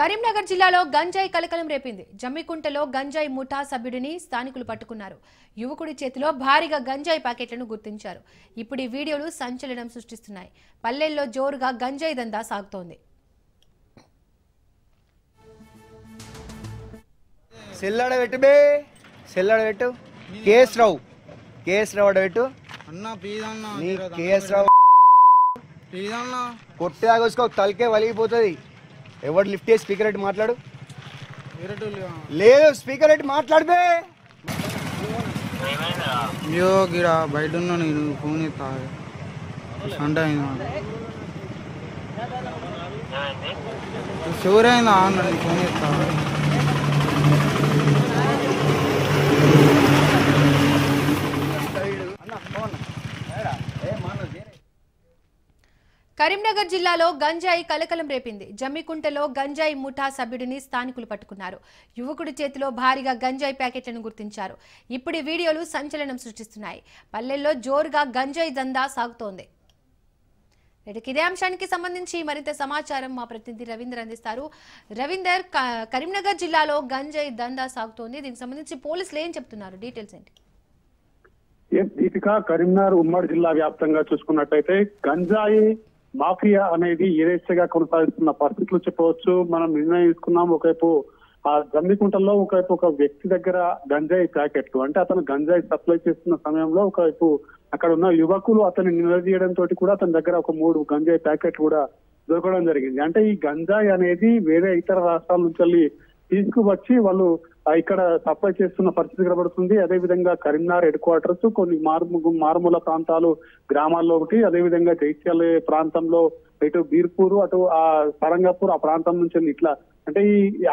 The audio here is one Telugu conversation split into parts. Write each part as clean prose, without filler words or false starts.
కరీంనగర్ జిల్లాలో గంజాయి కలకలం రేపింది. జమ్మికుంటలో గంజాయి ముఠా సభ్యుడిని స్థానికులు పట్టుకున్నారు. యువకుడి చేతిలో భారీగా గంజాయి ప్యాకెట్లను గుర్తించారు. ఇప్పుడు ఈ వీడియోలు సంచలనం సృష్టిస్తున్నాయి. పల్లెల్లో జోరుగా గంజాయి దందా సాగుతోంది. తలకే వలిగిపోతుంది. ఎవరు లిఫ్ట్ చేసి స్పీకర్ పెట్టి మాట్లాడు. లేదు స్పీకర్ పెట్టి మాట్లాడితే గిరా బయట ఉన్నా నేను ఫోన్ ఎత్తా సండే అయిందా షూర్ అయిందా అన్నాడు ఫోన్ ఎత్తా. కరీంనగర్ జిల్లాలో గంజాయి కలకలం రేపింది. జమ్మికుంటలో గంజాయి ముఠా సభ్యుడిని స్థానికులు పట్టుకున్నారు. యువకుడి చేతిలో భారీగా గంజాయి ప్యాకెట్లను గుర్తించారు. ఇప్పుడు ఈ వీడియోలు సంచలనం సృష్టిస్తున్నాయి. పల్లెల్లో జోరుగా గంజాయి దందా సాగుతోంది. ఇదే అంశానికి సంబంధించి మరింత సమాచారం మా ప్రతినిధి రవీందర్ అందిస్తారు. రవీందర్, కరీంనగర్ జిల్లాలో గంజాయి దందా సాగుతోంది. దీనికి సంబంధించి పోలీసులు ఏం చెప్తున్నారు? డీటెయిల్స్ ఏంటి? దీపిక, కరీంనగర్ ఉమ్మడి జిల్లా వ్యాప్తంగా చూసుకున్నట్టయితే గంజాయి మాఫియా అనేది యథేచ్ఛగా కొనసాగిస్తున్న పరిస్థితులు చెప్పవచ్చు. మనం నిర్ణయం తీసుకున్నాం. ఒకవైపు ఆ జమ్మికుంటల్లో ఒకవైపు ఒక వ్యక్తి దగ్గర గంజాయి ప్యాకెట్లు, అంటే అతను గంజాయి సప్లై చేస్తున్న సమయంలో ఒకవైపు అక్కడ ఉన్న యువకులు అతన్ని నిలదీయడంతో కూడా అతని దగ్గర ఒక 3 గంజాయి ప్యాకెట్లు కూడా దొరకడం జరిగింది. అంటే ఈ గంజాయి అనేది వేరే ఇతర రాష్ట్రాల నుంచి తీసుకువచ్చి వాళ్ళు ఇక్కడ సప్లై చేస్తున్న పరిస్థితి కనబడుతుంది. అదేవిధంగా కరీంనగర్ హెడ్ క్వార్టర్స్, కొన్ని మారుమూల ప్రాంతాలు గ్రామాల్లో ఒకటి, అదేవిధంగా జైత్యాల ప్రాంతంలో ఇటు బీర్పూర్, అటు ఆ సరంగపూర్ ఆ ప్రాంతం నుంచి ఇట్లా అంటే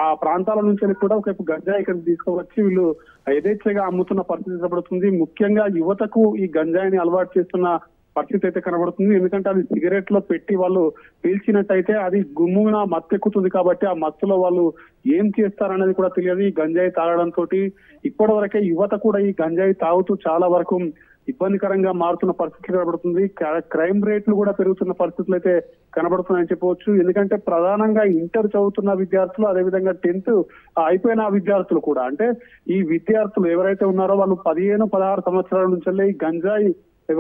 ఆ ప్రాంతాల నుంచి కూడా ఒకవైపు గంజాయి ఇక్కడ తీసుకువచ్చి వీళ్ళు యథేచ్ఛగా అమ్ముతున్న పరిస్థితి కనబడుతుంది. ముఖ్యంగా యువతకు ఈ గంజాయిని అలవాటు చేస్తున్న పరిస్థితి అయితే కనబడుతుంది. ఎందుకంటే అది సిగరెట్ లో పెట్టి వాళ్ళు పీల్చినట్టయితే అది గుమ్మున మత్తెక్కుతుంది. కాబట్టి ఆ మత్తులో వాళ్ళు ఏం చేస్తారనేది కూడా తెలియదు. ఈ గంజాయి తాగడంతో ఇప్పటి వరకే యువత కూడా ఈ గంజాయి తాగుతూ చాలా వరకు ఇబ్బందికరంగా మారుతున్న పరిస్థితి కనబడుతుంది. క్రైమ్ రేట్లు కూడా పెరుగుతున్న పరిస్థితులు అయితే కనబడుతున్నాయని చెప్పవచ్చు. ఎందుకంటే ప్రధానంగా ఇంటర్ చదువుతున్న విద్యార్థులు, అదేవిధంగా 10th అయిపోయిన విద్యార్థులు కూడా, అంటే ఈ విద్యార్థులు ఎవరైతే ఉన్నారో వాళ్ళు 15-16 సంవత్సరాల నుంచి ఈ గంజాయి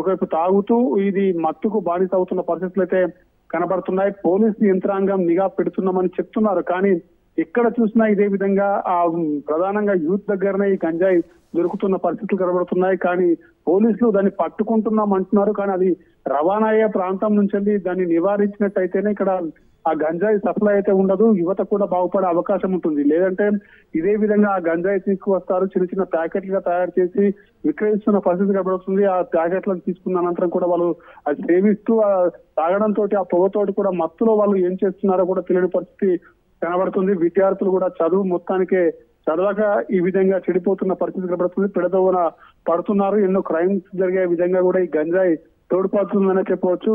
ఒకవైపు తాగుతూ ఇది మత్తుకు బానిస అవుతున్న పరిస్థితులు అయితే కనబడుతున్నాయి. పోలీసు యంత్రాంగం నిఘా పెడుతున్నామని చెప్తున్నారు. కానీ ఎక్కడ చూసినా ఇదే విధంగా ఆ ప్రధానంగా యూత్ దగ్గరనే ఈ గంజాయి దొరుకుతున్న పరిస్థితులు కనబడుతున్నాయి. కానీ పోలీసులు దాన్ని పట్టుకుంటున్నాం అంటున్నారు. కానీ అది రవాణా అయ్యే ప్రాంతం నుంచి దాన్ని నివారించినట్టయితేనే ఇక్కడ ఆ గంజాయి సప్లై అయితే ఉండదు, యువత కూడా బాగుపడే అవకాశం ఉంటుంది. లేదంటే ఇదే విధంగా ఆ గంజాయి తీసుకువస్తారు, చిన్న చిన్న ప్యాకెట్లుగా తయారు చేసి విక్రయిస్తున్న పరిస్థితి కనబడుతుంది. ఆ ప్యాకెట్లను తీసుకున్న అనంతరం కూడా వాళ్ళు అది సేవిస్తూ తాగడంతో ఆ పొగతోటి కూడా మత్తులో వాళ్ళు ఏం చేస్తున్నారో కూడా తెలియని పరిస్థితి కనబడుతుంది. విద్యార్థులు కూడా చదువు మొత్తానికే చదవక ఈ విధంగా చెడిపోతున్న పరిస్థితి కనబడుతుంది. పెడదోన పడుతున్నారు. ఎన్నో క్రైమ్స్ జరిగే విధంగా కూడా ఈ గంజాయి తోడ్పడుతుందనే చెప్పవచ్చు.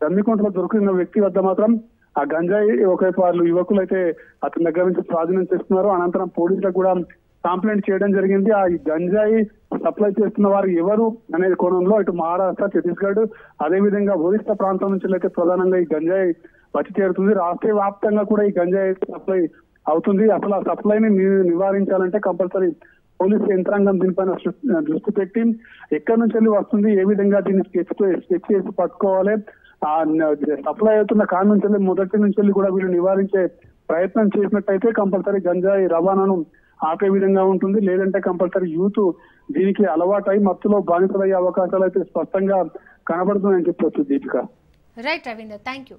జమ్మికుంటలో దొరికిన వ్యక్తి వద్ద మాత్రం ఆ గంజాయి ఒకవైపు వాళ్ళు యువకులు అయితే అతని దగ్గర నుంచి స్వాధీనం చేస్తున్నారు. అనంతరం పోలీసులకు కూడా కంప్లైంట్ చేయడం జరిగింది. ఆ గంజాయి సప్లై చేస్తున్న వారు ఎవరు అనేది కోణంలో ఇటు మహారాష్ట్ర, ఛత్తీస్గఢ్, అదేవిధంగా ఒరిస్సా ప్రాంతం నుంచి అయితే ప్రధానంగా ఈ గంజాయి వచ్చి చేరుతుంది. రాష్ట్ర వ్యాప్తంగా కూడా ఈ గంజాయి సప్లై అవుతుంది. అసలు ఆ సప్లైని నివారించాలంటే కంపల్సరీ పోలీసు యంత్రాంగం దీనిపైన దృష్టి పెట్టి ఎక్కడి నుంచి వస్తుంది, ఏ విధంగా దీన్ని స్కెచ్ చేసి పట్టుకోవాలి, ఆ సప్లై అవుతున్న కాడి నుంచి మొదటి నుంచి కూడా వీళ్ళు నివారించే ప్రయత్నం చేసినట్టయితే కంపల్సరీ గంజాయి రవాణాను ఆపే విధంగా ఉంటుంది. లేదంటే కంపల్సరీ యూత్ దీనికి అలవాటై మత్తులో బానిసలయ్యే అవకాశాలు అయితే స్పష్టంగా కనబడుతున్నాయని చెప్పొచ్చు. Deepika. Right Ravinder, thank you.